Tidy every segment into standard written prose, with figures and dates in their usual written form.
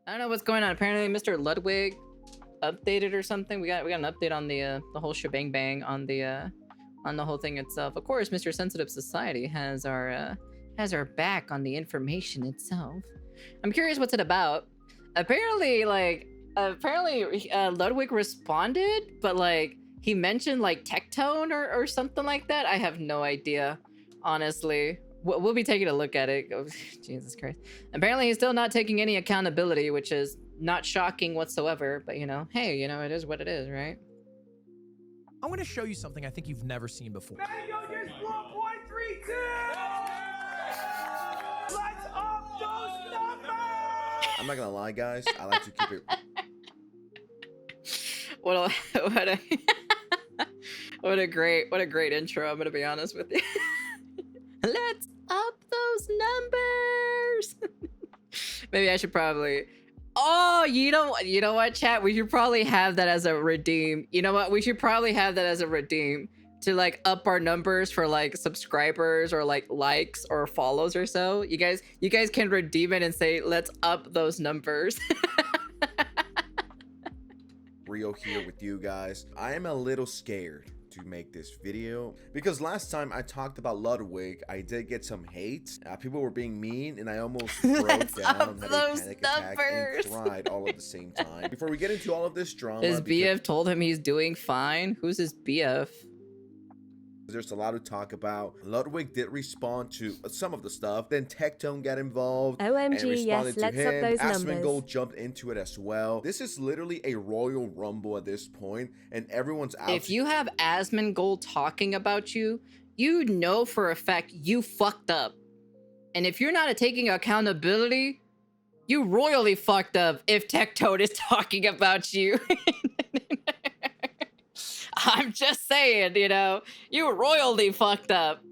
I don't know what's going on. Apparently, Mr. Ludwig updated or something. We got an update on the whole shebang bang on the whole thing itself. Of course, Mr. Sensitive Society has our back on the information itself. I'm curious what's it about. Apparently, Ludwig responded, but like he mentioned like Tectone or something like that. I have no idea, honestly. We'll be taking a look at it. Oh, Jesus Christ. Apparently, he's still not taking any accountability, which is not shocking whatsoever. But, you know, hey, you know, it is what it is, right? I'm going to show you something I think you've never seen before. Mango just 4.32! Let's up those numbers! I'm not going to lie, guys. I like to keep it... What a great intro, I'm going to be honest with you. Let's up those numbers. Maybe I should probably. Oh, you know what, chat? We should probably have that as a redeem. You know what? We should probably have that as a redeem to like up our numbers for like subscribers or like likes or follows or so. You guys can redeem it and say, let's up those numbers. Real here with you guys. I am a little scared to make this video because last time I talked about Ludwig, I did get some hate. People were being mean and I almost broke down, had a panic attack, and cried all at the same time. Before we get into all of this drama, his BF told him he's doing fine. Who's his BF? There's a lot to talk about. Ludwig did respond to some of the stuff. Then Tectone got involved. OMG, yes, let's up those numbers. Asmongold jumped into it as well. This is literally a Royal Rumble at this point, and everyone's out. If you have Asmongold talking about you, you know for a fact you fucked up. And if you're not taking accountability, you royally fucked up if Tectone is talking about you. I'm just saying, you know, you royally fucked up.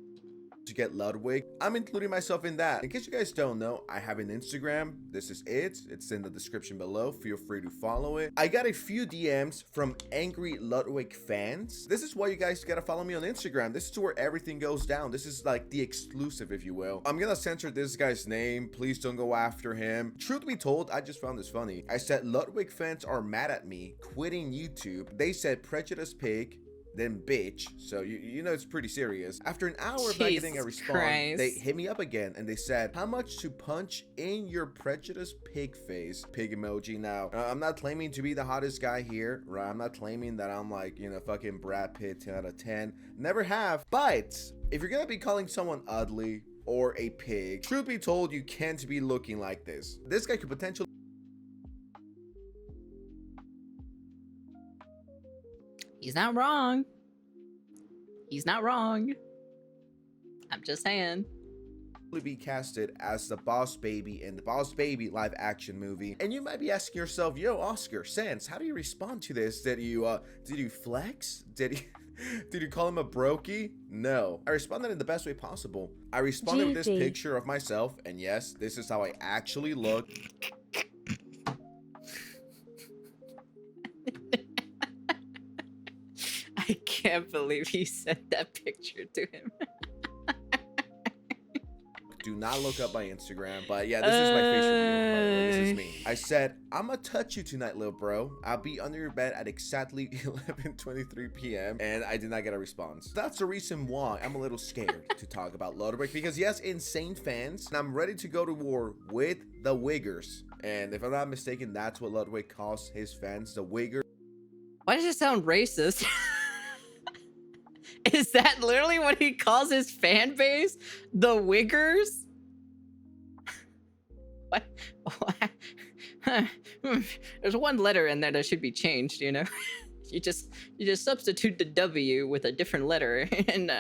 To get Ludwig, I'm including myself in that. In case you guys don't know, I have an Instagram. This is it. It's in the description below. Feel free to follow it. I got a few DMs from angry Ludwig fans. This is why you guys gotta follow me on Instagram. This is where everything goes down. This is like the exclusive, if you will. I'm gonna censor this guy's name. Please don't go after him. Truth be told, I just found this funny. I said Ludwig fans are mad at me quitting YouTube. They said prejudice pig, then bitch. So you know it's pretty serious. After an hour of not getting a response, they hit me up again and they said, how much to punch in your prejudice pig face? Pig emoji. Now I'm not claiming to be the hottest guy here, right? I'm not claiming that I'm like, you know, fucking Brad Pitt 10 out of 10. Never have. But if you're gonna be calling someone ugly or a pig, truth be told, you can't be looking like this. This guy could potentially... He's not wrong. He's not wrong. I'm just saying. Be casted as the Boss Baby in the Boss Baby live action movie. And you might be asking yourself, yo, Oscar, Sans, how do you respond to this? Did you flex? Did you call him a brokey? No. I responded in the best way possible. I responded with this picture of myself, and yes, this is how I actually look. I can't believe he sent that picture to him. Do not look up my Instagram, but yeah, this is my facial reveal, by the way. This is me. I said, I'ma touch you tonight, little bro. I'll be under your bed at exactly 11:23 p.m. and I did not get a response. That's the reason why I'm a little scared to talk about Ludwig, because he has insane fans and I'm ready to go to war with the Wiggers. And if I'm not mistaken, that's what Ludwig calls his fans, the Wiggers. Why does it sound racist? Is that literally what he calls his fan base? The Wiggers? What? There's one letter in there that should be changed, you know? You just substitute the W with a different letter and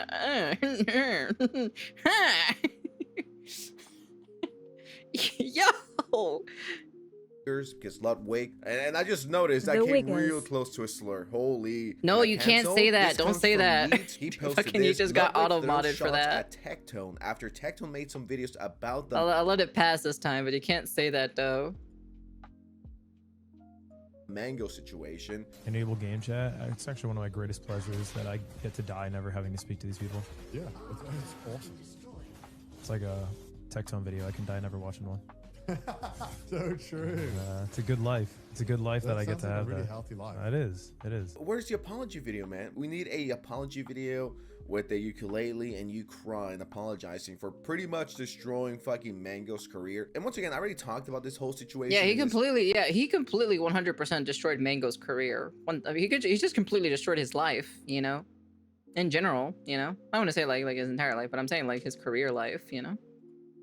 yo! Because Ludwig, and I just noticed I came real close to a slur. Holy. No, you can't say that. Don't say that. He posted you just got auto-modded for that. At Tectone after Tectone made some videos about the... I'll let it pass this time, but you can't say that though. Mango situation. Enable game chat. It's actually one of my greatest pleasures that I get to die never having to speak to these people. Yeah, it's awesome. It's like a Tectone video. I can die never watching one. So true. It's a good life. It's a good life that I get sounds to like have. a really that. healthy life. It is. It is. Where's the apology video, man? We need a apology video with a ukulele and you crying, apologizing for pretty much destroying fucking Mango's career. And once again, I already talked about this whole situation. Yeah, he completely 100% destroyed Mango's career. I mean, he just completely destroyed his life, you know, in general, you know. I want to say like his entire life, but I'm saying like his career life, you know.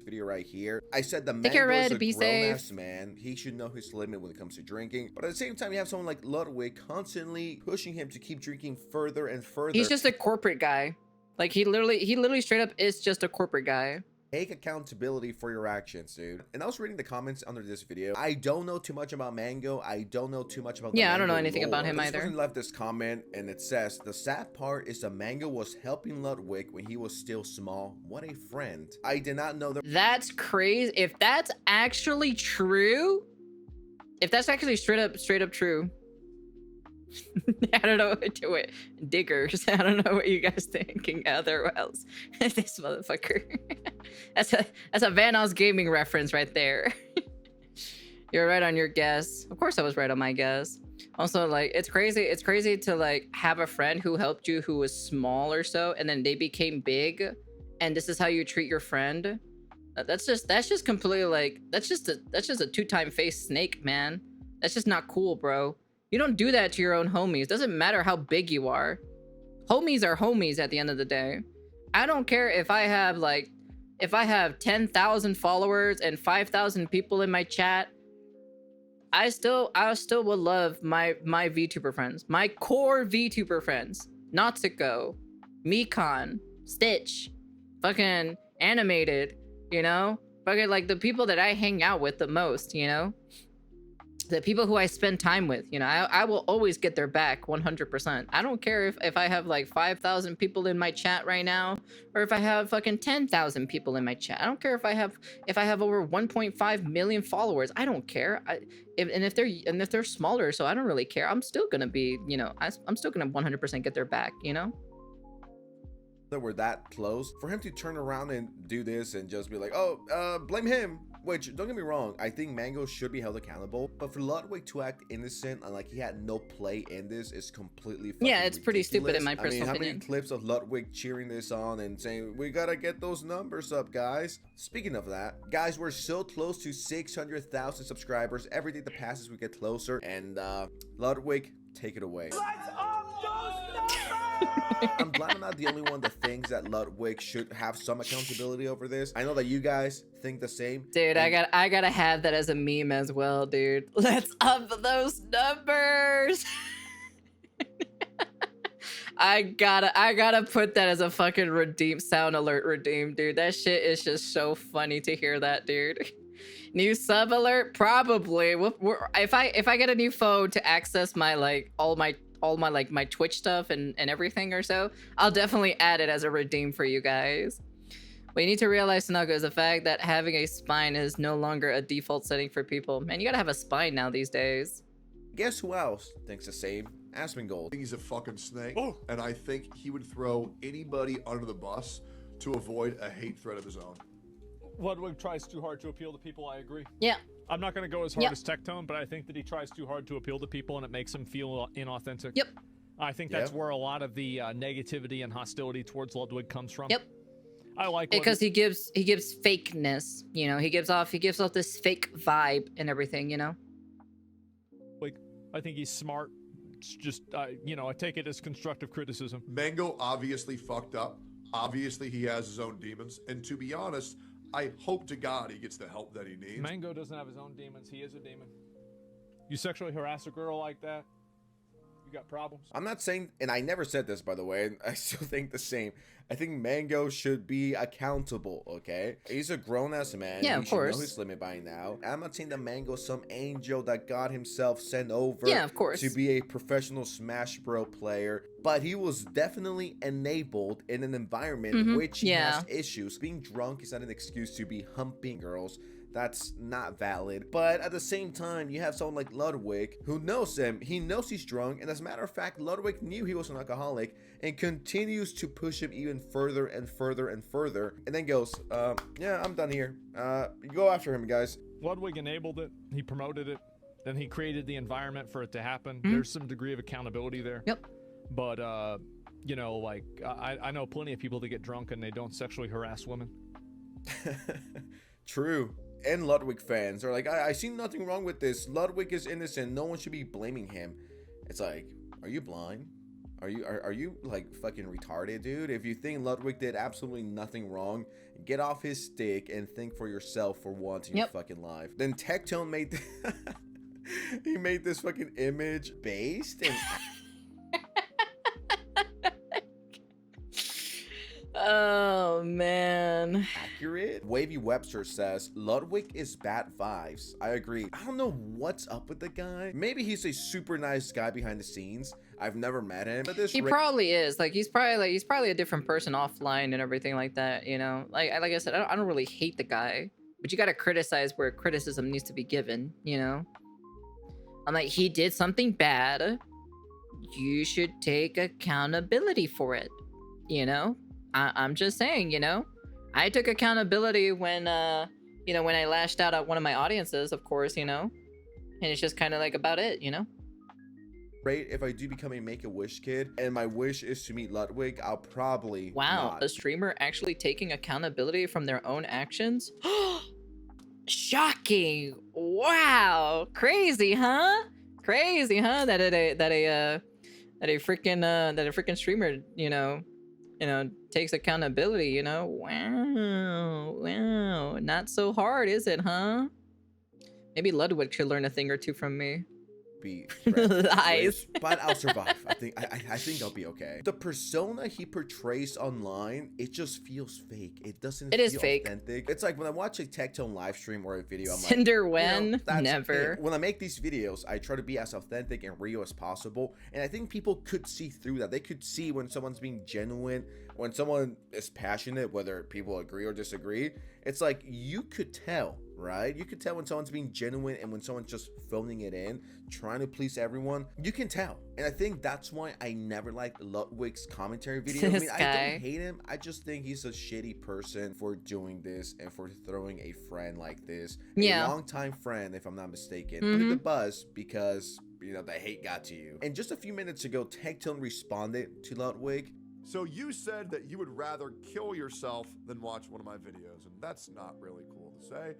Video right here. I said the Take care, Mango's Red. a Be grown-ass safe. man. He should know his limit when it comes to drinking. But at the same time, you have someone like Ludwig constantly pushing him to keep drinking further and further. He's just a corporate guy. Like he literally straight up is just a corporate guy. Take accountability for your actions, dude. And I was reading the comments under this video. I don't know too much about Mango. I don't know too much about the Yeah, I don't know Mango anything about lore. him This either. person left this comment and it says, the sad part is the Mango was helping Ludwig when he was still small. What a friend. I did not know that. That's crazy. If that's actually true, if that's actually straight up true. I don't know what to do it. Diggers. I don't know what you guys thinking otherwise. This motherfucker. That's a Vanos gaming reference right there. You're right on your guess. Of course I was right on my guess. Also, like, it's crazy to like have a friend who helped you who was small or so, and then they became big, and this is how you treat your friend. That's just completely like that's just a two-time faced snake, man. That's just not cool, bro. You don't do that to your own homies. Doesn't matter how big you are. Homies are homies at the end of the day. I don't care if I have 10,000 followers and 5,000 people in my chat. I still would love my VTuber friends, my core VTuber friends. Natsuko, Mikan, Stitch, fucking Animated, you know? Fucking like the people that I hang out with the most, you know? The people who I spend time with, you know, I will always get their back 100%. I don't care if I have like 5,000 people in my chat right now, or if I have fucking 10,000 people in my chat. I don't care if I have over 1.5 million followers. I don't care. If they're smaller, so I don't really care. I'm still gonna be, you know, I'm still gonna 100% get their back, you know. That we're that close for him to turn around and do this and just be like, oh, blame him. Which, don't get me wrong, I think Mango should be held accountable, but for Ludwig to act innocent and like he had no play in this is completely fucking yeah, it's pretty stupid in my ridiculous. personal how opinion. many clips of Ludwig cheering this on and saying, we gotta get those numbers up, guys? Speaking of that, guys, we're so close to 600,000 subscribers. Every day that passes, we get closer, and Ludwig, take it away. Let's up those numbers! I'm glad I'm not the only one that thinks that Ludwig should have some accountability over this. I know that you guys think the same. Dude, I gotta have that as a meme as well, dude. Let's up those numbers. I gotta put that as a fucking redeem sound alert redeem, dude. That shit is just so funny to hear that, dude. New sub alert? Probably. If I get a new phone to access my like all my like my Twitch stuff and everything or so, I'll definitely add it as a redeem for you guys. What you need to realize, Snugga, is the fact that having a spine is no longer a default setting for people. Man, you gotta have a spine now these days. Guess who else thinks the same? Asmongold. I think he's a fucking snake, and I think he would throw anybody under the bus to avoid a hate threat of his own. Ludwig tries too hard to appeal to people, I agree. Yeah. I'm not going to go as hard Yep. as Tectone, but I think that he tries too hard to appeal to people and it makes him feel inauthentic. Yep. I think that's Yep. where a lot of the negativity and hostility towards Ludwig comes from. Yep. I like Because he gives fakeness, you know. He gives off this fake vibe and everything, you know. Ludwig. I think he's smart. It's just, you know, I take it as constructive criticism. Mango obviously fucked up. Obviously, he has his own demons. And to be honest, I hope to God he gets the help that he needs. Mango doesn't have his own demons. He is a demon. You sexually harass a girl like that, you got problems. I'm not saying, and I never said this, by the way, and I still think the same. I think Mango should be accountable, okay? He's a grown-ass man. Yeah, he of should course. know his limit by now. I'm not saying that Mango's some angel that God himself sent over Yeah, of course. to be a professional Smash Bro player, but he was definitely enabled in an environment which he Yeah. has issues. Being drunk is not an excuse to be humping girls. That's not valid. But at the same time, you have someone like Ludwig who knows him. He knows he's drunk. And as a matter of fact, Ludwig knew he was an alcoholic and continues to push him even further and further and further. And then goes, yeah, I'm done here. Go after him, guys. Ludwig enabled it. He promoted it. Then he created the environment for it to happen. Mm-hmm. There's some degree of accountability there. Yep. But, you know, like, I know plenty of people that get drunk and they don't sexually harass women. True. And Ludwig fans are like, I see nothing wrong with this. Ludwig is innocent. No one should be blaming him. It's like, are you blind? Are you like fucking retarded, dude? If you think Ludwig did absolutely nothing wrong, get off his stick and think for yourself for once in your fucking life. Then Tectone made he made this fucking image based and Oh man. accurate. Wavy Webster says Ludwig is bad vibes. I agree. I don't know what's up with the guy. Maybe he's a super nice guy behind the scenes. I've never met him, but this He probably is. Like he's probably a different person offline and everything like that, you know. Like I said, I don't really hate the guy, but you got to criticize where criticism needs to be given, you know. I'm like, he did something bad. You should take accountability for it, you know. I'm just saying, you know, I took accountability when, you know, when I lashed out at one of my audiences, of course, you know, and it's just kind of like about it, you know. Great. If I do become a Make-A-Wish kid and my wish is to meet Ludwig, I'll probably not. A streamer actually taking accountability from their own actions. Shocking. Wow. Crazy, huh? Crazy, huh? That a freaking streamer, you know, takes accountability, you know. Wow. Not so hard, is it, huh? Maybe Ludwig should learn a thing or two from me. Be Lies. But I'll survive. I think I'll be okay. The persona he portrays online, it just feels fake. It doesn't It feel is fake. authentic. It's like when I watch a Tectone live stream or a video, I'm Cinder like, Wen, you know, that's never. it. When I make these videos, I try to be as authentic and real as possible, and I think people could see through that. They could see when someone's being genuine, when someone is passionate, whether people agree or disagree. It's like you could tell, right? You could tell when someone's being genuine and when someone's just phoning it in, trying to please everyone. You can tell. And I think that's why I never liked Ludwig's commentary video. I mean, I don't hate him. I just think he's a shitty person for doing this and for throwing a friend like this. Yeah. A longtime friend, if I'm not mistaken. Putting the buzz because, you know, the hate got to you. And just a few minutes ago, Tectone responded to Ludwig. So you said that you would rather kill yourself than watch one of my videos, and that's not really cool to say.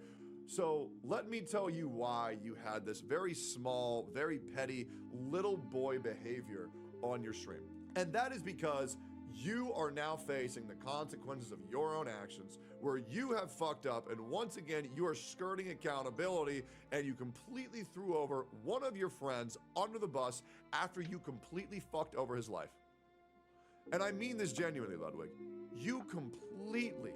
So let me tell you why you had this very small, very petty little boy behavior on your stream. And that is because you are now facing the consequences of your own actions, where you have fucked up, and once again, you are skirting accountability, and you completely threw over one of your friends under the bus after you completely fucked over his life. And I mean this genuinely, Ludwig. You completely.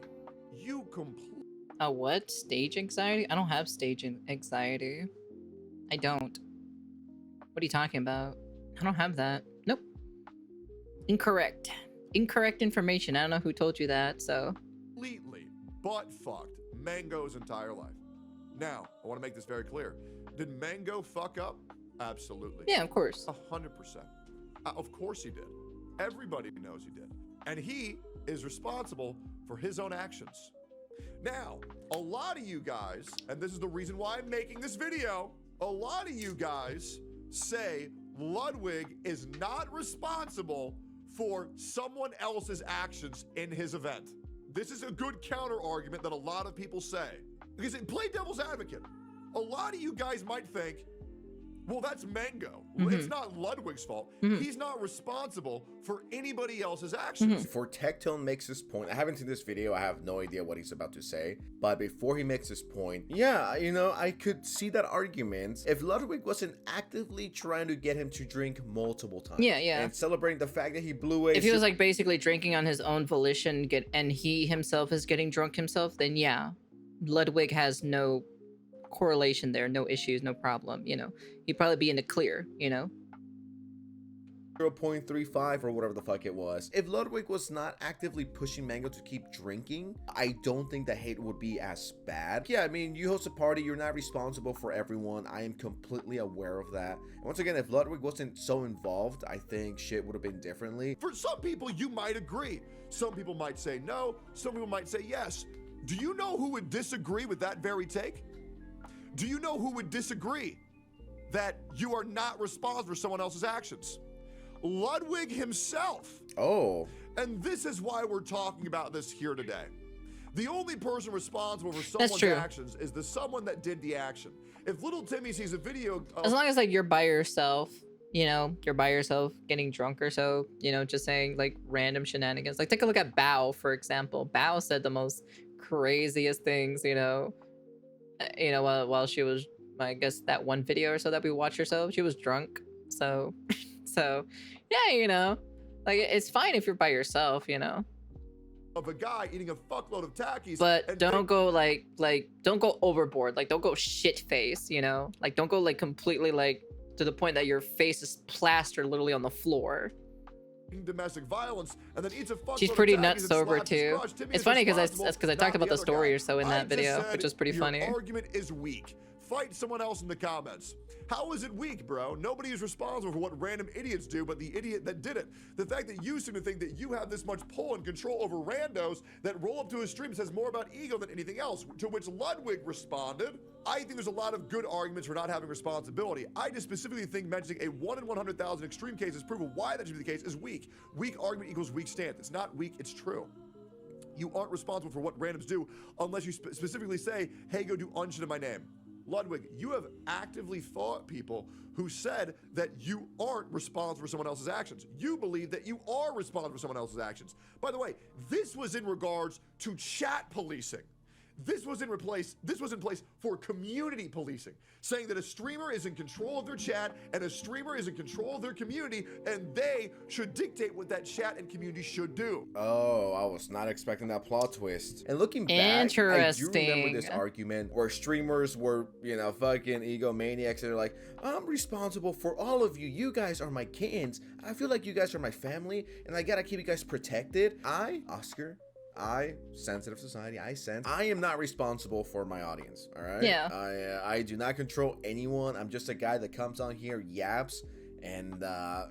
What? Stage anxiety? I don't have stage anxiety. I don't. What are you talking about? I don't have that. Nope. Incorrect. Incorrect information. I don't know who told you that, so. Completely butt-fucked Mango's entire life. Now, I want to make this very clear. Did Mango fuck up? Absolutely. Yeah, of course. 100%. Of course he did. Everybody knows he did. And he is responsible for his own actions. Now, a lot of you guys, and this is the reason why I'm making this video, a lot of you guys say Ludwig is not responsible for someone else's actions in his event. This is a good counter argument that a lot of people say. Because play devil's advocate. A lot of you guys might think, well, that's Mango. It's not Ludwig's fault. He's not responsible for anybody else's actions. Before Tectone makes this point, I haven't seen this video. I have no idea what he's about to say. But before he makes this point, yeah, you know, I could see that argument if Ludwig wasn't actively trying to get him to drink multiple times. Yeah, yeah. And celebrating the fact that he blew it. If he was like basically drinking on his own volition, and he himself is getting drunk himself, then yeah, Ludwig has no correlation there, no issues, no problem, you know. He'd probably be in the clear, you know. 0.35 or whatever the fuck it was. If Ludwig was not actively pushing Mango to keep drinking, I don't think the hate would be as bad. Yeah, I mean, you host a party, you're not responsible for everyone. I am completely aware of that. And once again, if Ludwig wasn't so involved, I think shit would have been differently. For some people, you might agree. Some people might say no. Some people might say yes. Do you know who would disagree with that very take? Do you know who would disagree that you are not responsible for someone else's actions? Ludwig himself. Oh. And this is why we're talking about this here today. The only person responsible for someone's true. actions is the someone that did the action. If little Timmy sees a video of, As long as like you're by yourself, you know, you're by yourself getting drunk or so, you know, just saying like random shenanigans. Like take a look at Bao, for example. Bao said the most craziest things, you know, while she was, I guess that one video or so that we watched or so, she was drunk. So, so yeah, you know, like it's fine if you're by yourself, you know. of a guy eating a fuckload of Takis. But and don't go like don't go overboard. Like don't go shit face, you know? Like don't go like completely like to the point that your face is plastered literally on the floor. Domestic violence and then eats a fuckload She's of pretty Takis nut and sober slaps his too. crotch. Timmy It's is funny because responsible, I talked not about the other story guy. or so in I that just video, said which was pretty your funny. Argument is weak. Fight someone else in the comments. How is it weak, bro? Nobody is responsible for what random idiots do but the idiot that did it. The fact that you seem to think that you have this much pull and control over randos that roll up to his stream says more about ego than anything else, to which Ludwig responded, I think there's a lot of good arguments for not having responsibility. I just specifically think mentioning a 1 in 100,000 extreme case as proof of why that should be the case is weak. Weak argument equals weak stance. It's not weak, it's true. You aren't responsible for what randoms do unless you specifically say, hey, go do unshit in my name. Ludwig, you have actively fought people who said that you aren't responsible for someone else's actions. You believe that you are responsible for someone else's actions. By the way, this was in regards to chat policing. This was in place for community policing, saying that a streamer is in control of their chat and a streamer is in control of their community and they should dictate what that chat and community should do. Oh, I was not expecting that plot twist. And looking back, I do remember this argument where streamers were, you know, fucking egomaniacs and they're like, I'm responsible for all of you. You guys are my kids. I feel like you guys are my family and I gotta keep you guys protected. Oscar, sensitive society, I am not responsible for my audience, all right? Yeah. I do not control anyone. I'm just a guy that comes on here, yaps, and,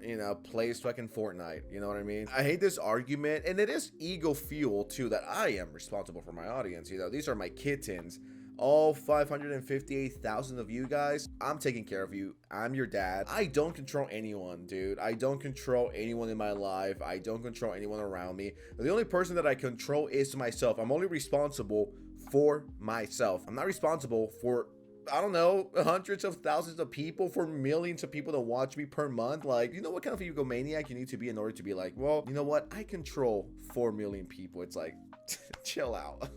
you know, plays fucking Fortnite. You know what I mean? I hate this argument, and it is ego fuel, too, that I am responsible for my audience. You know, these are my kittens. All 558,000 of you guys, I'm taking care of you. I'm your dad. I don't control anyone, dude. I don't control anyone in my life. I don't control anyone around me. The only person that I control is myself. I'm only responsible for myself. I'm not responsible for, I don't know, hundreds of thousands of people, for millions of people to watch me per month. Like, you know what kind of egomaniac you need to be in order to be like, well, you know what? I control 4 million people. It's like, chill out.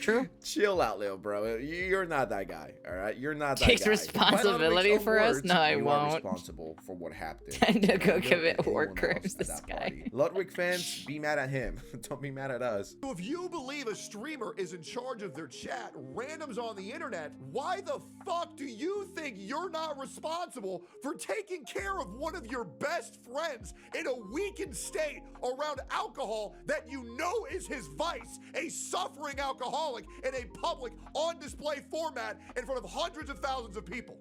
True. Chill out, little bro. You're not that guy, all right? You're not that Takes guy. responsibility for us? No, I you won't. Are responsible for what happened. Time to go You commit and war anyone else crimes, at this that guy. party. Ludwig fans, be mad at him. Don't be mad at us. So if you believe a streamer is in charge of their chat, randoms on the internet, why the fuck do you think you're not responsible for taking care of one of your best friends in a weakened state around alcohol that you know is his vice, a suffering alcoholic in a public on display format in front of hundreds of thousands of people?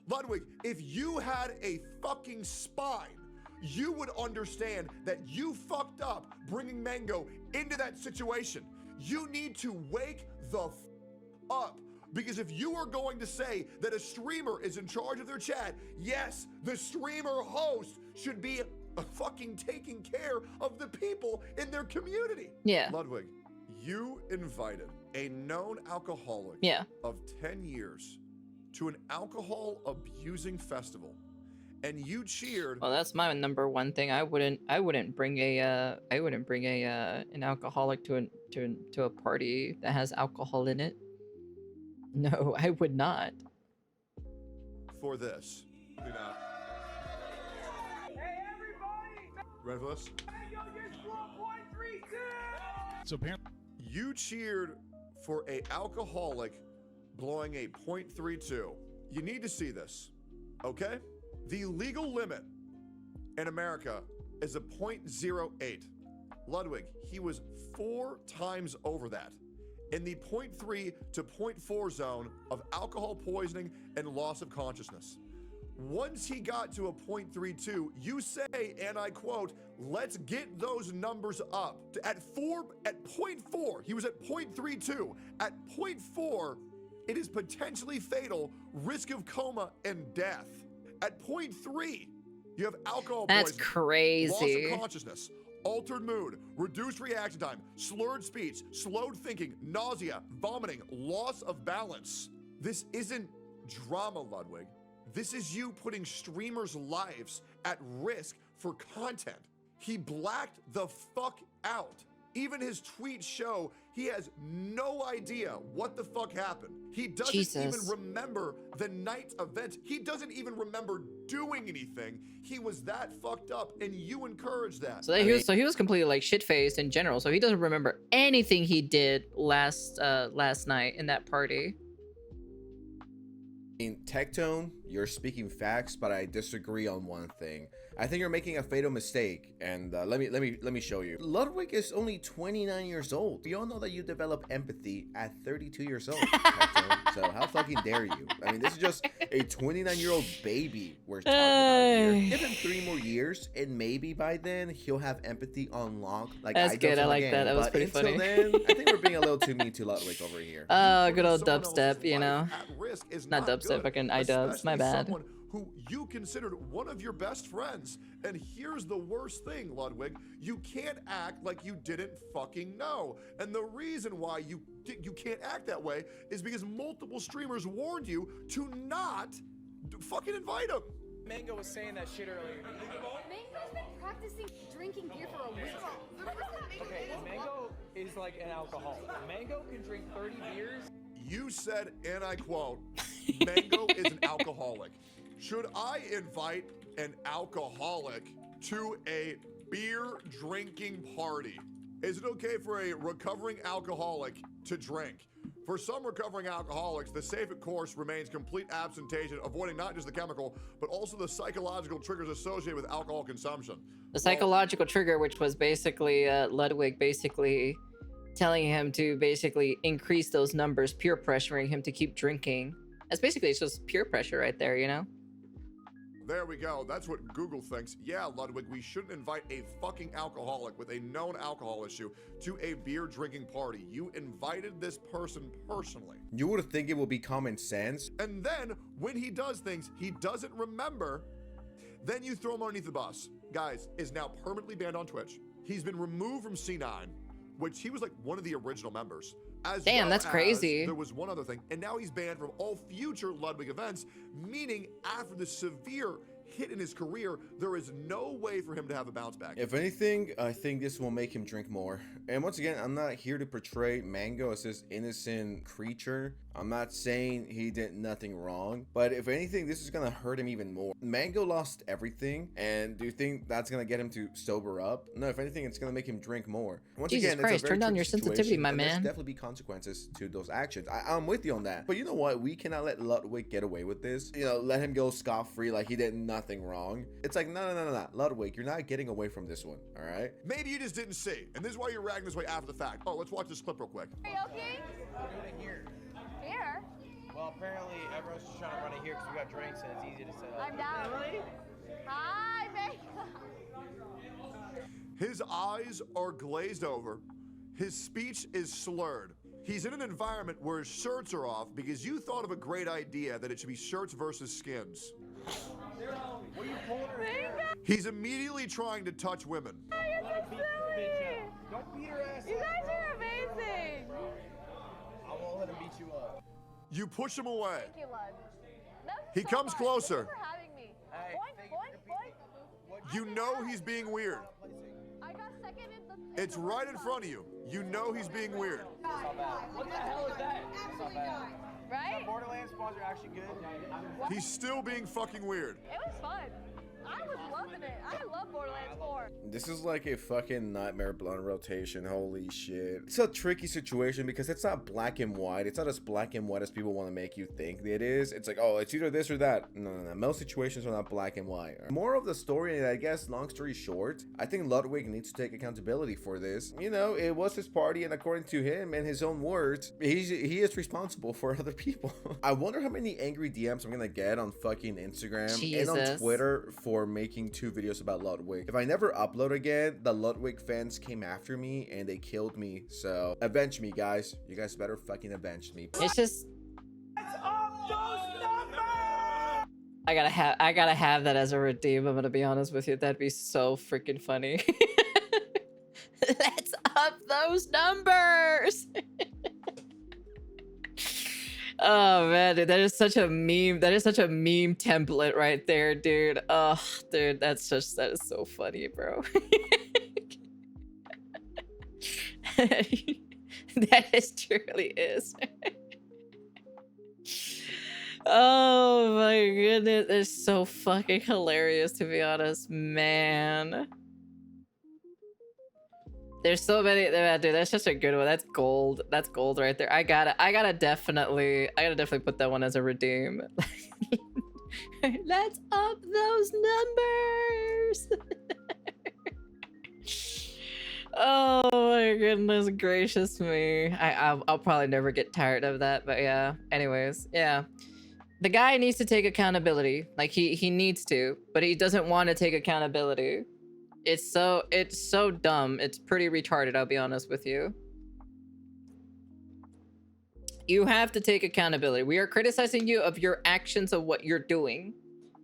Ludwig, if you had a fucking spine, you would understand that you fucked up bringing Mango into that situation. You need to wake the up. Because if you are going to say that a streamer is in charge of their chat, yes, the streamer host should be fucking taking care of the people in their community. Yeah. Ludwig, you invited a known alcoholic of 10 years to an alcohol abusing festival, and you cheered. Well, that's my number one thing. I wouldn't bring an alcoholic to a party that has alcohol in it. No, I would not. For this. Do not. Hey, everybody! Ready for this? Mango gets 1.32! So apparently, You cheered for a alcoholic blowing a .32. You need to see this, okay? The legal limit in America is a .08. Ludwig, he was 4 times over that in the .3 to .4 zone of alcohol poisoning and loss of consciousness. Once he got to a .32, you say, and I quote, let's get those numbers up. At .4, he was at .32. At .4, it is potentially fatal, risk of coma and death. At point 3, you have alcohol That's poisoning, crazy. loss of consciousness, altered mood, reduced reaction time, slurred speech, slowed thinking, nausea, vomiting, loss of balance. This isn't drama, Ludwig. This is you putting streamers' lives at risk for content. He blacked the fuck out. Even his tweets show he has no idea what the fuck happened. He doesn't even remember the night's events. He doesn't even remember doing anything. He was that fucked up, and you encouraged that. So he was completely like shit-faced in general. So he doesn't remember anything he did last night in that party. In Tectone, you're speaking facts, but I disagree on one thing. I think you're making a fatal mistake, and let me show you. Ludwig is only 29 years old. We all know that you develop empathy at 32 years old, Tectone. So how fucking dare you? I mean, this is just a 29-year-old baby we're talking about here. Give him 3 more years, and maybe by then he'll have empathy unlocked. Like That's good. I like that. That was pretty funny. Then, I think we're being a little too mean to Ludwig over here. Oh, good old dubstep, you know. Not dubstep, fucking iDubbbz. My bad. Someone who you considered one of your best friends. And here's the worst thing, Ludwig. You can't act like you didn't fucking know. And the reason why you can't act that way is because multiple streamers warned you to not fucking invite him. Mango was saying that shit earlier. Mango's been practicing drinking beer for a week. Okay, Mango is like an alcoholic. Mango can drink 30 beers. You said, and I quote, Mango is an alcoholic. Should I invite an alcoholic to a beer drinking party? Is it okay for a recovering alcoholic to drink? For some recovering alcoholics, the safe course remains complete abstention, avoiding not just the chemical, but also the psychological triggers associated with alcohol consumption. The psychological trigger, which was basically Ludwig basically telling him to basically increase those numbers, peer pressuring him to keep drinking. That's basically, it's just peer pressure right there, you know? There we go. That's what Google thinks. Yeah, Ludwig, we shouldn't invite a fucking alcoholic with a known alcohol issue to a beer drinking party. You invited this person personally. You would think it would be common sense. And then when he does things he doesn't remember, then you throw him underneath the bus. Guys, is now permanently banned on Twitch. He's been removed from C9, which he was like one of the original members. Damn, that's crazy. There was one other thing, and now he's banned from all future Ludwig events, meaning after the severe hit in his career, there is no way for him to have a bounce back. If anything, I think this will make him drink more. And once again, I'm not here to portray Mango as this innocent creature. I'm not saying he did nothing wrong, but if anything, this is gonna hurt him even more. Mango lost everything, and do you think that's gonna get him to sober up? No, if anything, it's gonna make him drink more. Once Jesus again, Christ, it's a very turn down tricky your sensitivity, situation, my and there's man. definitely be consequences to those actions. I'm with you on that. But you know what? We cannot let Ludwig get away with this. You know, let him go scot-free like he did nothing wrong. It's like, no. Ludwig, you're not getting away from this one, all right? Maybe you just didn't see, and this is why you're ragging this way after the fact. Oh, let's watch this clip real quick. Karaoke? We're doing it here. Here? Well, apparently everyone's just trying to run it here because we got drinks and it's easy to set up. I'm down. Hi, Mango. His eyes are glazed over. His speech is slurred. He's in an environment where his shirts are off because you thought of a great idea that it should be shirts versus skins. What are you pulling her hair? He's immediately trying to touch women. Don't beat the bitch up. Don't beat her ass You up. guys are amazing. I won't let him beat you up. You push him away. Thank you, Lud. That was He so comes fun. closer. Thank you for having me. Hey, Boink, thank you for boink, boink. You know he's being weird. I got second in the... It's right in front of you. You know he's being weird. It's not bad. What the hell is that? It's not bad. Right? Borderlands spawns are actually good. He's still being fucking weird. It was fun. I was loving it. I love Borderlands 4. This is like a fucking nightmare blunt rotation. Holy shit. It's a tricky situation because it's not black and white. It's not as black and white as people want to make you think it is. It's like, oh, it's either this or that. No. Most situations are not black and white. More of the story, and I guess, long story short, I think Ludwig needs to take accountability for this. You know, it was his party, and according to him and his own words, he is responsible for other people. I wonder how many angry DMs I'm gonna get on fucking Instagram and on Twitter for making 2 videos about Ludwig. If I never upload again, the Ludwig fans came after me and they killed me. So avenge me, guys. You guys better fucking avenge me. It's just I gotta have that as a redeem. I'm gonna be honest with you. That'd be so freaking funny. Let's up those numbers. Oh man, dude, that is such a meme. That is such a meme template right there, dude. Oh, dude, that is so funny, bro. That truly is. Oh my goodness, it's so fucking hilarious, to be honest, man. There's so many, dude. That's such a good one. That's gold. That's gold right there. I gotta definitely put that one as a redeem. Let's up those numbers. Oh my goodness gracious me. I'll probably never get tired of that, but yeah. Anyways, yeah. The guy needs to take accountability. Like he needs to, but he doesn't want to take accountability. It's so dumb. It's pretty retarded, I'll be honest with you. You have to take accountability. We are criticizing you of your actions of what you're doing.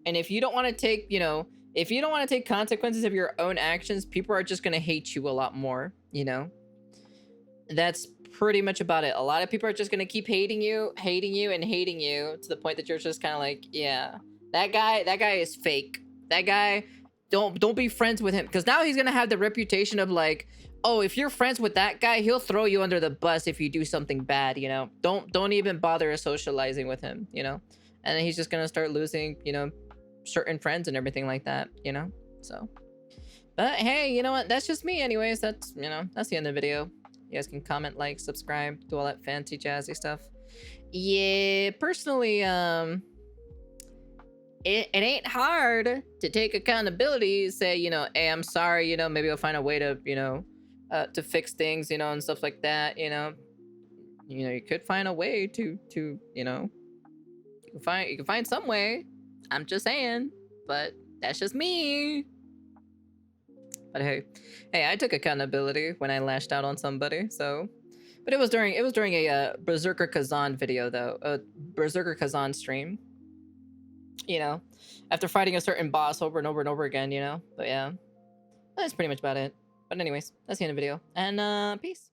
And if you don't want to take, you know, if you don't want to take consequences of your own actions, people are just going to hate you a lot more, you know? That's pretty much about it. A lot of people are just going to keep hating you, and hating you to the point that you're just kind of like, yeah, that guy is fake. That guy, don't be friends with him, because now he's going to have the reputation of like, oh, if you're friends with that guy, he'll throw you under the bus if you do something bad, you know? Don't even bother socializing with him, you know? And then he's just going to start losing, you know, certain friends and everything like that, you know? So, but hey, you know what? That's just me anyways. That's, you know, that's the end of the video. You guys can comment, like, subscribe, do all that fancy jazzy stuff. Yeah, personally, it ain't hard to take accountability, say, you know, hey, I'm sorry, you know, maybe I'll find a way to, you know, to fix things, you know, and stuff like that, you know. You could find a way to, you know, you can find some way. I'm just saying, but that's just me. But hey, I took accountability when I lashed out on somebody, so. But it was during a Berserker Kazan video though, a Berserker Kazan stream. You know, after fighting a certain boss over and over and over again, you know. But yeah, that's pretty much about it. But anyways, that's the end of the video, and peace.